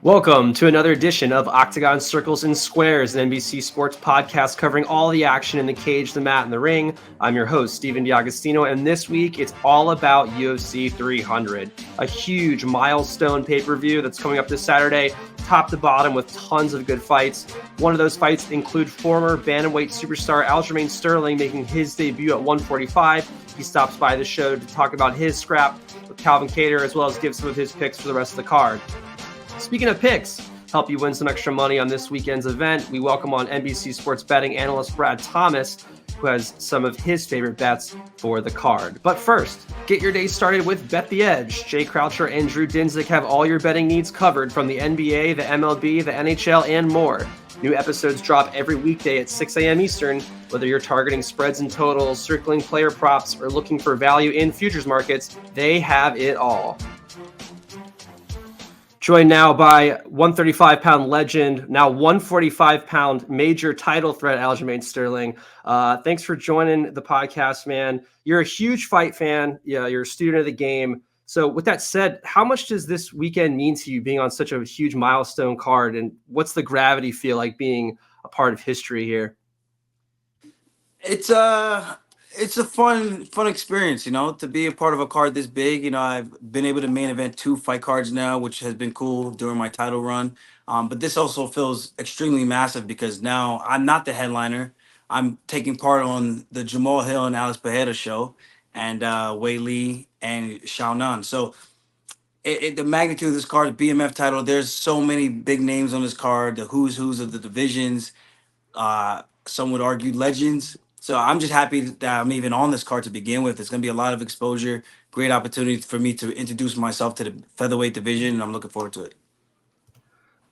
Welcome to another edition of Octagons, Circles, and Squares, an NBC Sports podcast covering all the action in the cage, the mat, and the ring. I'm your host, Stephen D'Agostino, and this week it's all about UFC 300, a huge milestone pay-per-view that's coming up this Saturday, top to bottom with tons of good fights. One of those fights include former bantamweight superstar Aljamain Sterling making his debut at 145. He stops by the show to talk about his scrap with Calvin Kattar, as well as give some of his picks for the rest of the card. Speaking of picks, help you win some extra money on this weekend's event, we welcome on NBC Sports betting analyst Brad Thomas, who has some of his favorite bets for the card. But first, get your day started with Bet the Edge. Jay Croucher and Drew Dinsick have all your betting needs covered from the NBA, the MLB, the NHL, and more. New episodes drop every weekday at 6 a.m. Eastern. Whether you're targeting spreads and totals, circling player props, or looking for value in futures markets, they have it all. Joined now by 135-pound legend, now 145-pound major title threat, Aljamain Sterling. Thanks for joining the podcast, man. You're a huge fight fan. Yeah, you're a student of the game. So with that said, how much does this weekend mean to you being on such a huge milestone card? And what's the gravity feel like being a part of history here? It's a fun experience, to be a part of a card this big. I've been able to main event two fight cards now, which has been cool during my title run. But this also feels extremely massive because now I'm not the headliner. I'm taking part on the Jamahal and Alice Pereira show, and Wei Lee and Xiao Nan. So the magnitude of this card, the BMF title, there's so many big names on this card, the who's of the divisions. Some would argue legends. So I'm just happy that I'm even on this card to begin with. It's going to be a lot of exposure, great opportunity for me to introduce myself to the featherweight division, and I'm looking forward to it.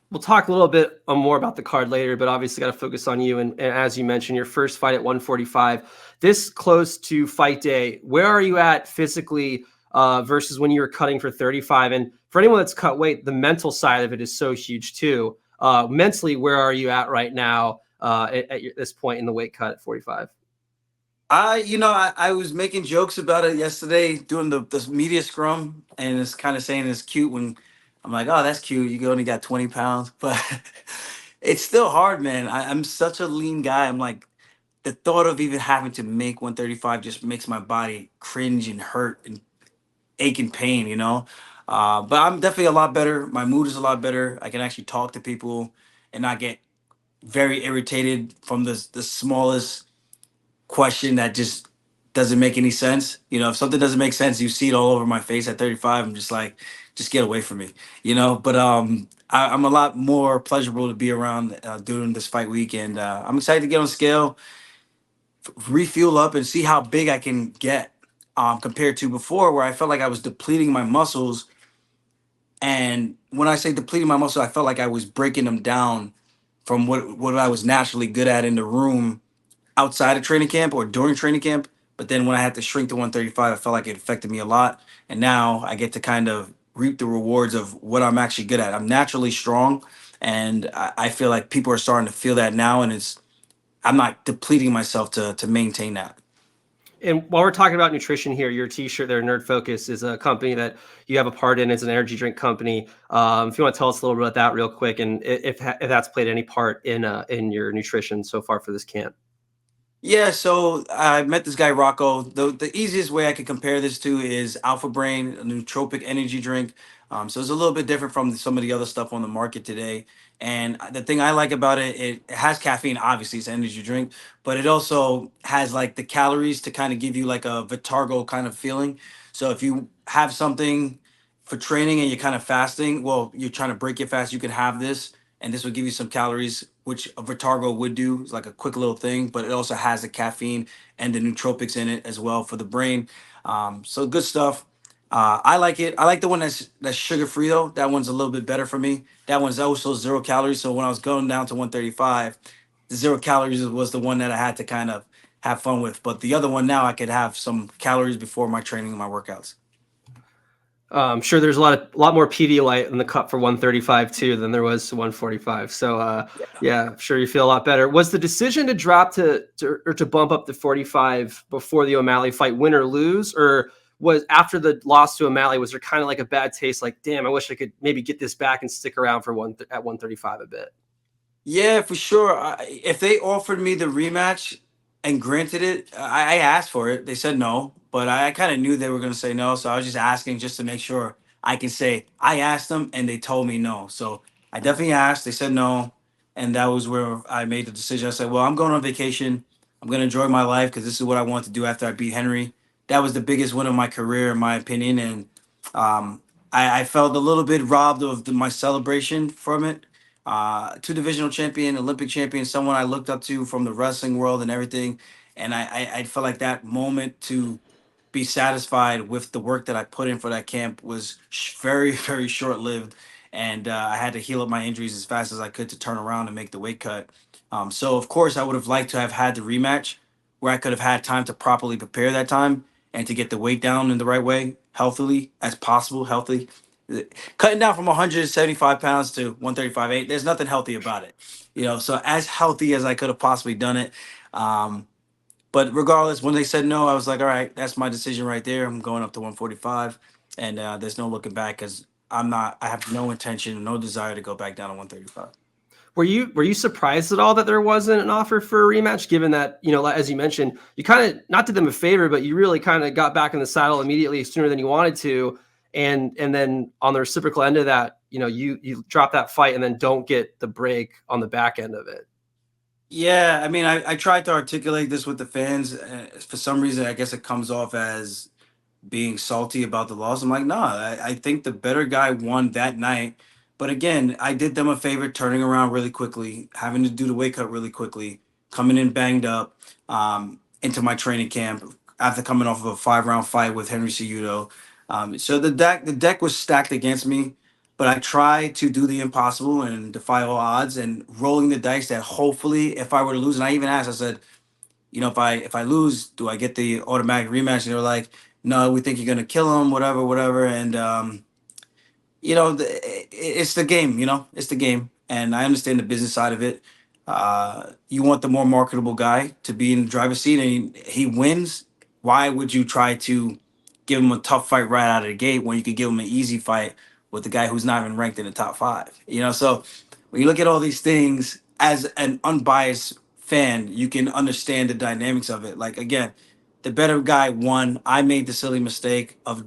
We'll talk a little bit more about the card later, but obviously got to focus on you. And as you mentioned, your first fight at 145. This close to fight day, where are you at physically versus when you were cutting for 35? And for anyone that's cut weight, the mental side of it is so huge too. Mentally, where are you at right now at this point in the weight cut at 45? I was making jokes about it yesterday doing the media scrum, and it's kind of saying it's cute when I'm like, oh, that's cute. You only got 20 pounds, but it's still hard, man. I'm such a lean guy. I'm like, the thought of even having to make 135 just makes my body cringe and hurt and ache and pain. But I'm definitely a lot better. My mood is a lot better. I can actually talk to people and not get very irritated from the smallest question that just doesn't make any sense. If something doesn't make sense, you see it all over my face at 35. I'm just like, just get away from me. But I'm a lot more pleasurable to be around during this fight week, and I'm excited to get on scale, refuel up, and see how big I can get compared to before, where I felt like I was depleting my muscles. And when I say depleting my muscle, I felt like I was breaking them down from what I was naturally good at in the room outside of training camp or during training camp. But then when I had to shrink to 135, I felt like it affected me a lot. And now I get to kind of reap the rewards of what I'm actually good at. I'm naturally strong, and I feel like people are starting to feel that now, and I'm not depleting myself to maintain that. And while we're talking about nutrition here, your T-shirt there, Nerd Focus, is a company that you have a part in. It's an energy drink company. If you want to tell us a little bit about that real quick, and if that's played any part in your nutrition so far for this camp. Yeah, so I met this guy Rocco. The easiest way I could compare this to is Alpha Brain, a nootropic energy drink. So it's a little bit different from some of the other stuff on the market today. And the thing I like about it, it has caffeine. Obviously, it's an energy drink, but it also has like the calories to kind of give you like a Vitargo kind of feeling. So if you have something for training and you're kind of fasting, well, you're trying to break your fast, you can have this, and this will give you some calories, which a Vitargo would do. It's like a quick little thing, but it also has the caffeine and the nootropics in it as well for the brain. So good stuff. I like it. I like the one that's sugar free though. That one's a little bit better for me. That one's also 0 calories. So when I was going down to 135, the 0 calories was the one that I had to kind of have fun with. But the other one now I could have some calories before my training and my workouts. I'm sure there's a lot more Pedialyte in the cup for 135 too than there was to 145. So yeah, I'm sure you feel a lot better. Was the decision to drop to bump up to 45 before the O'Malley fight win or lose, or was after the loss to O'Malley, was there kind of like a bad taste? Like, damn, I wish I could maybe get this back and stick around for at 135 a bit. Yeah, for sure. If they offered me the rematch and granted it, I asked for it. They said no, but I kind of knew they were going to say no. So I was just asking just to make sure I can say I asked them and they told me no. So I definitely asked. They said no. And that was where I made the decision. I said, well, I'm going on vacation. I'm going to enjoy my life because this is what I want to do after I beat Henry. That was the biggest win of my career, in my opinion. And um, I felt a little bit robbed of my celebration from it. Two divisional champion, Olympic champion, someone I looked up to from the wrestling world and everything. And I felt like that moment to be satisfied with the work that I put in for that camp was very, very short lived. And I had to heal up my injuries as fast as I could to turn around and make the weight cut. So, of course, I would have liked to have had the rematch where I could have had time to properly prepare that time and to get the weight down in the right way, healthily as possible, healthy. Cutting down from 175 pounds to 135.8, there's nothing healthy about it. So as healthy as I could have possibly done it. Um, but regardless, when they said no, I was like, all right, that's my decision right there. I'm going up to 145, and there's no looking back because I have no intention, no desire to go back down to 135. Were you surprised at all that there wasn't an offer for a rematch, given that, as you mentioned, you kind of not did them a favor, but you really kind of got back in the saddle immediately sooner than you wanted to, and then on the reciprocal end of that, you drop that fight and then don't get the break on the back end of it. Yeah, I mean, I tried to articulate this with the fans. For some reason, I guess it comes off as being salty about the loss. I'm like, nah, I think the better guy won that night. But again, I did them a favor turning around really quickly, having to do the weight cut really quickly, coming in banged up into my training camp after coming off of a 5-round fight with Henry Cejudo. So the deck was stacked against me, but I tried to do the impossible and defy all odds and rolling the dice that hopefully if I were to lose, and I even asked, I said, if I lose, do I get the automatic rematch? And they were like, no, we think you're gonna kill him, whatever, whatever. And it's the game. It's the game, and I understand the business side of it. You want the more marketable guy to be in the driver's seat, and he wins. Why would you try to give him a tough fight right out of the gate when you could give him an easy fight with the guy who's not even ranked in the top five? So when you look at all these things as an unbiased fan, you can understand the dynamics of it. Like again, the better guy won. I made the silly mistake of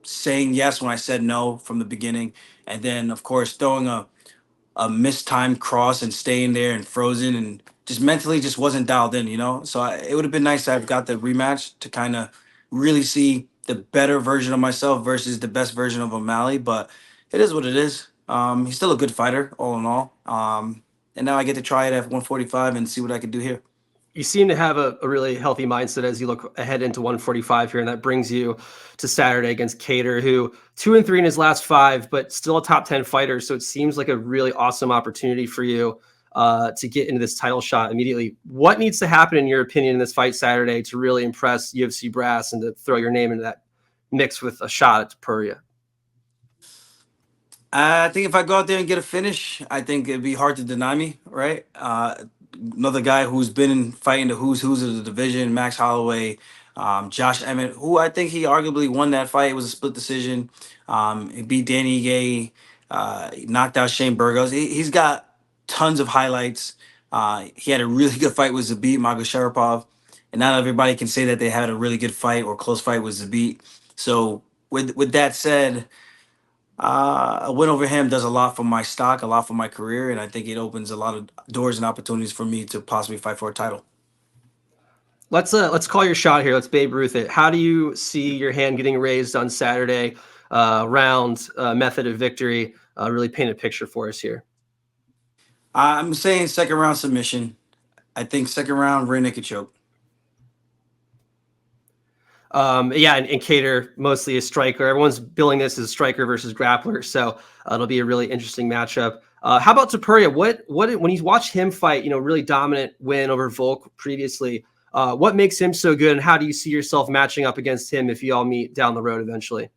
saying yes when I said no from the beginning, and then of course throwing a mistimed cross and staying there and frozen and just mentally just wasn't dialed in. So it would have been nice to have got the rematch to kind of really see the better version of myself versus the best version of O'Malley. But it is what it is. He's still a good fighter, all in all. And now I get to try it at 145 and see what I can do here. You seem to have a really healthy mindset as you look ahead into 145 here, and that brings you to Saturday against Kattar, who 2-3 in his last five, but still a top 10 fighter. So it seems like a really awesome opportunity for you to get into this title shot immediately. What needs to happen, in your opinion, in this fight Saturday to really impress UFC brass and to throw your name into that mix with a shot at Pereira? I think if I go out there and get a finish, I think it'd be hard to deny me, right? Another guy who's been fighting the who's of the division, Max Holloway, Josh Emmett, who I think he arguably won that fight. It was a split decision. He beat Danny Gay, he knocked out Shane Burgos. He's got tons of highlights. He had a really good fight with Zabit Magomed, and not everybody can say that they had a really good fight or close fight with Zabit. So with that said, a win over him does a lot for my stock, a lot for my career, and I think it opens a lot of doors and opportunities for me to possibly fight for a title. Let's call your shot here. Let's Babe Ruth it. How do you see your hand getting raised on Saturday? Round method of victory. Really paint a picture for us here. I'm saying second round submission. I think second round rear naked choke. Yeah, and Kattar mostly a striker. Everyone's billing this as striker versus grappler, so it'll be a really interesting matchup. How about Topuria? What when you watch him fight, really dominant win over Volk previously. What makes him so good, and how do you see yourself matching up against him if you all meet down the road eventually?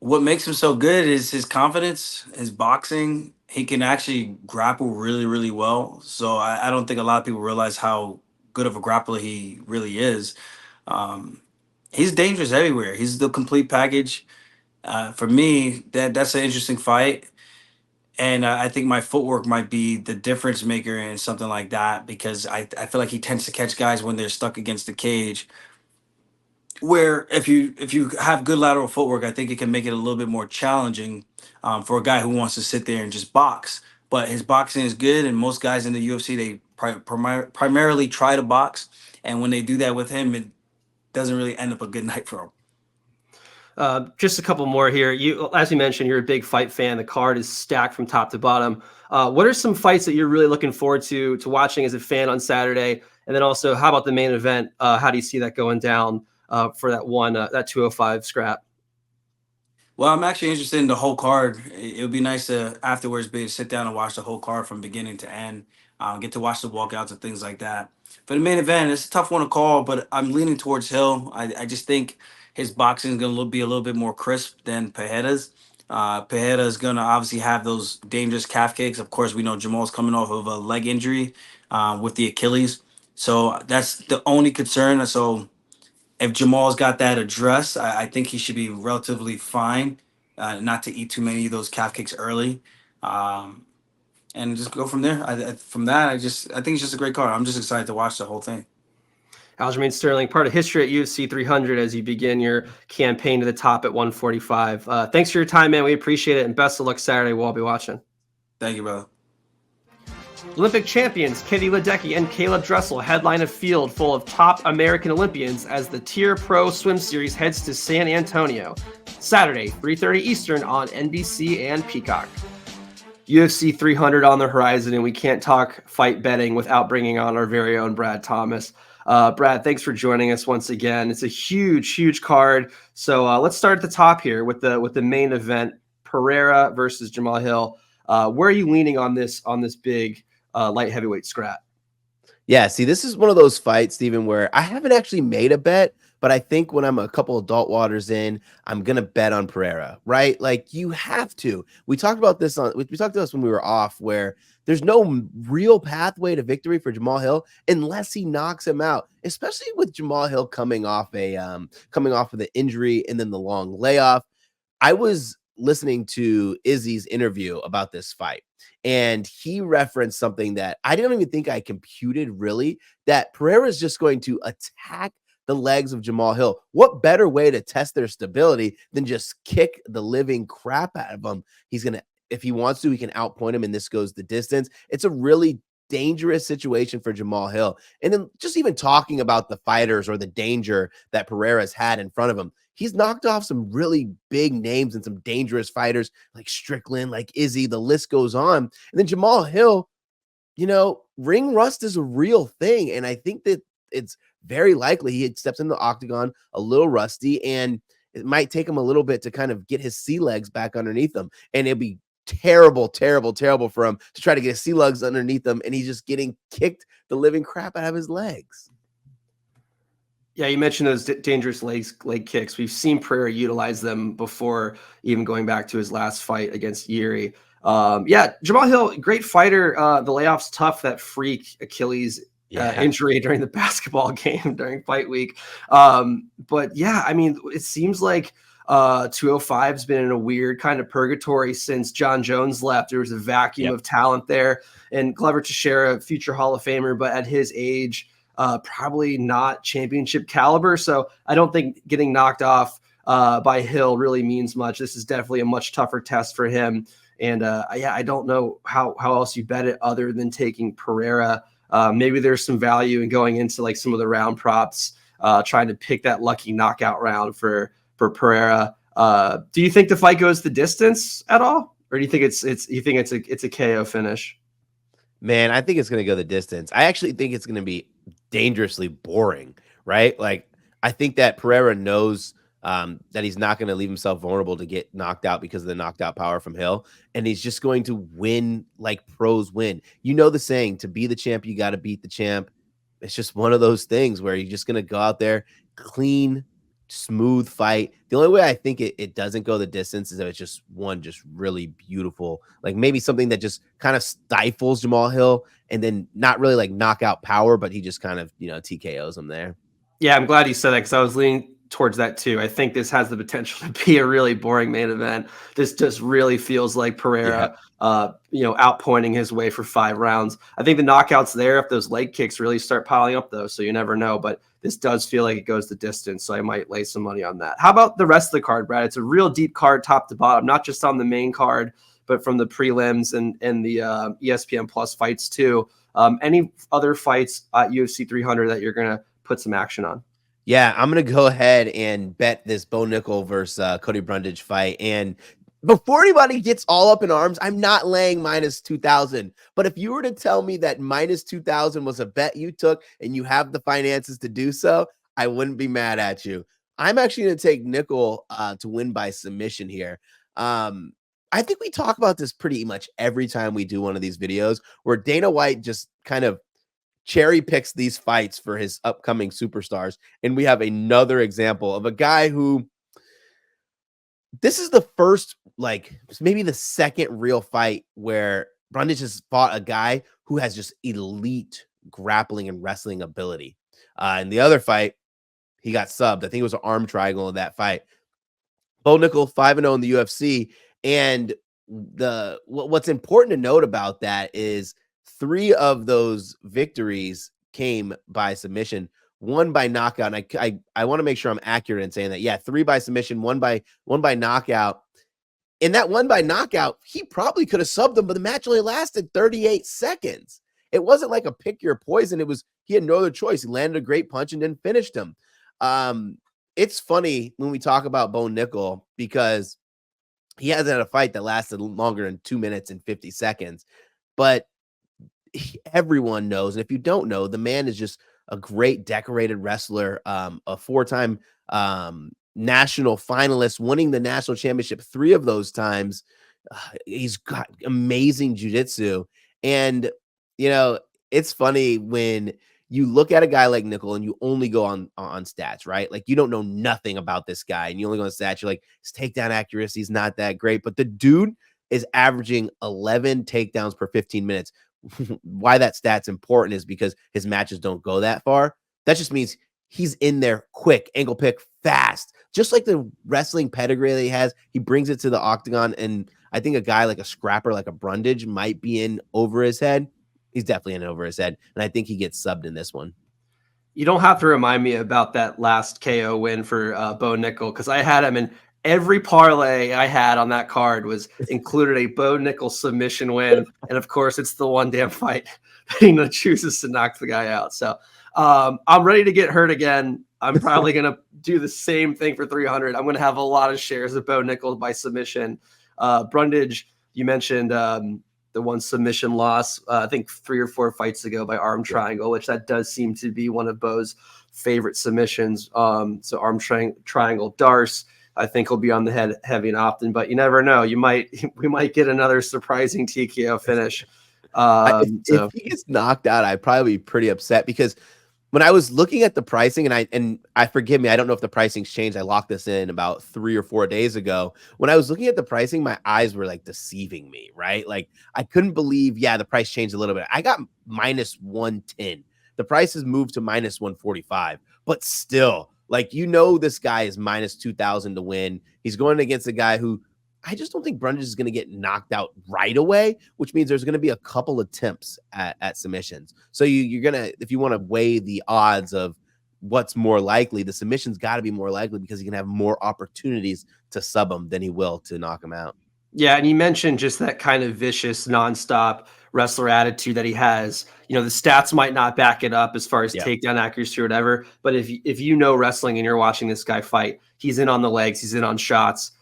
What makes him so good is his confidence, his boxing. He can actually grapple really, really well. So I don't think a lot of people realize how good of a grappler he really is. Um, He's dangerous everywhere. He's the complete package. For me, that's an interesting fight, and I think my footwork might be the difference maker in something like that because I feel like he tends to catch guys when they're stuck against the cage. Where if you have good lateral footwork, I think it can make it a little bit more challenging for a guy who wants to sit there and just box. But his boxing is good, and most guys in the UFC they primarily try to box, and when they do that with him, it doesn't really end up a good night for him. Just a couple more here. You, as you mentioned, you're a big fight fan. The card is stacked from top to bottom. What are some fights that you're really looking forward to watching as a fan on Saturday? And then also, how about the main event? How do you see that going down for that 205 scrap? Well, I'm actually interested in the whole card. It would be nice to afterwards be able to sit down and watch the whole card from beginning to end. Get to watch the walkouts and things like that. For the main event, it's a tough one to call, but I'm leaning towards Hill. I just think his boxing is going to be a little bit more crisp than Pereira's. Pereira is going to obviously have those dangerous calf kicks. Of course, we know Jamal's coming off of a leg injury with the Achilles. So that's the only concern. So if Jamal's got that address, I think he should be relatively fine, not to eat too many of those calf kicks early, um, and just go from there. From that, I think it's just a great card. I'm just excited to watch the whole thing. Aljamain Sterling, part of history at UFC 300 as you begin your campaign to the top at 145. Thanks for your time, man. We appreciate it, and best of luck Saturday. We'll all be watching. Thank you, brother. Olympic champions Katie Ledecky and Caleb Dressel headline a field full of top American Olympians as the Tier Pro Swim Series heads to San Antonio. Saturday, 3:30 Eastern on NBC and Peacock. UFC 300 on the horizon, and we can't talk fight betting without bringing on our very own Brad Thomas. Brad, thanks for joining us once again. It's a huge card. So let's start at the top here with the main event: Pereira versus Jamahal Hill. Where are you leaning on this big light heavyweight scrap? Yeah, see, this is one of those fights, Stephen, where I haven't actually made a bet, but I think when I'm a couple adult waters in, I'm gonna bet on Pereira, right? Like you have to. We talked about this we talked to us when we were off, where there's no real pathway to victory for Jamahal Hill unless he knocks him out, especially with Jamahal Hill coming off of the injury and then the long layoff. I was listening to Izzy's interview about this fight, and he referenced something that I didn't even think I computed really, that Pereira is just going to attack the legs of Jamahal Hill. What better way to test their stability than just kick the living crap out of him? He's going to, if he wants to, he can outpoint him, and this goes the distance. It's a really dangerous situation for Jamahal Hill. And then just even talking about the fighters or the danger that Pereira's had in front of him, he's knocked off some really big names and some dangerous fighters like Strickland, like Izzy, the list goes on. And then Jamahal Hill, ring rust is a real thing. And I think that it's very likely he steps in the octagon a little rusty, and it might take him a little bit to kind of get his sea legs back underneath him. And it'd be terrible for him to try to get his sea legs underneath him, and he's just getting kicked the living crap out of his legs. Yeah, you mentioned those dangerous leg kicks. We've seen Pereira utilize them before, even going back to his last fight against Yuri. Yeah, Jamahal Hill, great fighter. The layoff's tough. That freak Achilles injury during the basketball game during fight week. But yeah, I mean, it seems like 205 has been in a weird kind of purgatory since John Jones left. There was a vacuum of talent there, and Glover Teixeira, future Hall of Famer, but at his age, probably not championship caliber. So I don't think getting knocked off by Hill really means much. This is definitely a much tougher test for him. And I don't know how else you bet it other than taking Pereira. Maybe there's some value in going into like some of the round props, trying to pick that lucky knockout round for Pereira. Do you think the fight goes the distance at all, or do you think it's a KO finish? Man, I think it's going to go the distance. I actually think it's going to be dangerously boring, right? Like, I think that Pereira knows that he's not going to leave himself vulnerable to get knocked out because of the knocked out power from Hill. And he's just going to win like pros win. You know the saying, to be the champ, you got to beat the champ. It's just one of those things where you're just going to go out there, clean, smooth fight. The only way I think it doesn't go the distance is if it's just really beautiful, like maybe something that just kind of stifles Jamahal Hill and then not really like knockout power, but he just kind of, TKOs him there. Yeah, I'm glad you said that because I was leaning towards that too. I think this has the potential to be a really boring main event. This just really feels like Pereira, outpointing his way for 5 rounds. I think the knockout's there if those leg kicks really start piling up, though. So you never know. But this does feel like it goes the distance. So I might lay some money on that. How about the rest of the card, Brad? It's a real deep card, top to bottom, not just on the main card, but from the prelims and the ESPN Plus fights too. Any other fights at UFC 300 that you're gonna put some action on? Yeah, I'm going to go ahead and bet this Bo Nickel versus Cody Brundage fight. And before anybody gets all up in arms, I'm not laying minus 2,000. But if you were to tell me that minus 2,000 was a bet you took and you have the finances to do so, I wouldn't be mad at you. I'm actually going to take Nickel to win by submission here. I think we talk about this pretty much every time we do one of these videos where Dana White just kind of cherry picks these fights for his upcoming superstars. And we have another example of a guy who this is the first, like maybe the second real fight where Brundage has fought a guy who has just elite grappling and wrestling ability. In the other fight, he got subbed. I think it was an arm triangle in that fight. Bo Nickel 5-0 in the UFC. And what's important to note about that is 3 of those victories came by submission, 1 by knockout. And I want to make sure I'm accurate in saying that. Yeah, 3 by submission, 1 by knockout. In that 1 by knockout, he probably could have subbed him, but the match only lasted 38 seconds. It wasn't like a pick your poison. It was he had no other choice. He landed a great punch and then finished him. It's funny when we talk about Bo Nickel because he hasn't had a fight that lasted longer than 2 minutes and 50 seconds. But everyone knows, and if you don't know, the man is just a great decorated wrestler, a 4-time national finalist, winning the national championship 3 of those times. He's got amazing jiu-jitsu. And, it's funny when you look at a guy like Nickel and you only go on stats, right? Like you don't know nothing about this guy and you only go on stats. You're like, his takedown accuracy is not that great, but the dude is averaging 11 takedowns per 15 minutes. Why that stat's important is because his matches don't go that far. That just means he's in there quick, angle pick, fast. Just like the wrestling pedigree that he has, he brings it to the octagon. And I think a guy like a scrapper, like a Brundage, might be in over his head. He's definitely in over his head. And I think he gets subbed in this one. You don't have to remind me about that last KO win for Bo Nickel because I had him in every parlay I had on that card was included a Bo Nickel submission win. And of course, it's the one damn fight that he chooses to knock the guy out. So I'm ready to get hurt again. I'm probably going to do the same thing for 300. I'm going to have a lot of shares of Bo Nickel by submission. Brundage, you mentioned the one submission loss, I think 3 or 4 fights ago by arm triangle, which that does seem to be one of Bo's favorite submissions. So arm triangle Darce, I think he'll be on the head heavy and often, but you never know. We might get another surprising TKO finish. If he gets knocked out, I'd probably be pretty upset because when I was looking at the pricing, and I forgive me, I don't know if the pricing's changed. I locked this in about 3 or 4 days ago. When I was looking at the pricing, my eyes were like deceiving me, right? Like I couldn't believe, the price changed a little bit. I got minus 110. The price has moved to minus 145, but still, like, this guy is minus 2,000 to win. He's going against a guy who I just don't think Brundage is going to get knocked out right away, which means there's going to be a couple attempts at submissions. So you're going to, if you want to weigh the odds of what's more likely, the submission's got to be more likely because he can have more opportunities to sub him than he will to knock him out. Yeah, and you mentioned just that kind of vicious, nonstop wrestler attitude that he has. The stats might not back it up as far as takedown accuracy or whatever, but if you know wrestling and you're watching this guy fight, he's in on the legs, he's in on shots.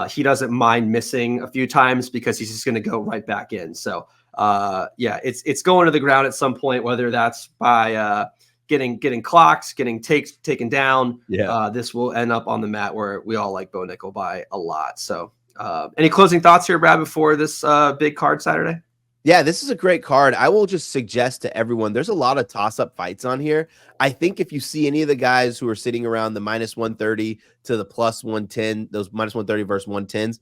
He doesn't mind missing a few times because he's just going to go right back in. So, it's going to the ground at some point, whether that's by getting clocked, getting taken down. This will end up on the mat where we all like Bo Nickel by a lot. So, any closing thoughts here, Brad, before this big card Saturday? Yeah, this is a great card. I will just suggest to everyone, there's a lot of toss-up fights on here. I think if you see any of the guys who are sitting around the minus 130 to the plus 110, those minus 130 versus 110s,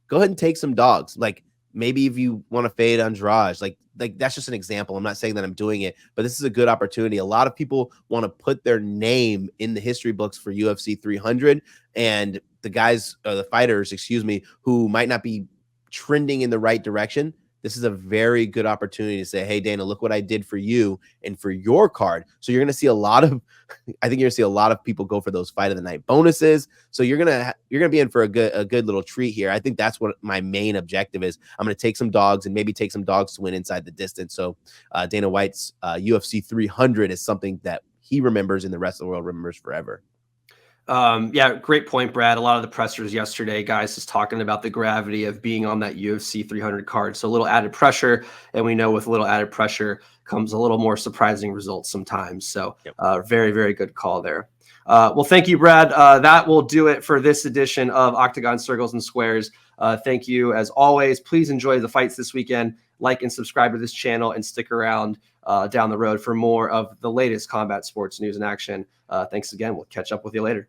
go ahead and take some dogs. Like, maybe if you want to fade Andrade, like that's just an example. I'm not saying that I'm doing it, but this is a good opportunity. A lot of people want to put their name in the history books for UFC 300, and the guys, the fighters, excuse me, who might not be trending in the right direction. This is a very good opportunity to say, hey, Dana, look what I did for you and for your card. So you're going to see a lot of, I think you're going to see a lot of people go for those fight of the night bonuses. So you're going to be in for a good little treat here. I think that's what my main objective is. I'm going to take some dogs and maybe take some dogs to win inside the distance. So Dana White's UFC 300 is something that he remembers and the rest of the world remembers forever. Yeah, great point, Brad. A lot of the pressers yesterday, guys, just talking about the gravity of being on that UFC 300 card. So a little added pressure, and we know with a little added pressure comes a little more surprising results sometimes. So very, very good call there. Well, thank you, Brad. That will do it for this edition of Octagon Circles and Squares. Thank you, as always. Please enjoy the fights this weekend. Like and subscribe to this channel and stick around down the road for more of the latest combat sports news and action. Thanks again. We'll catch up with you later.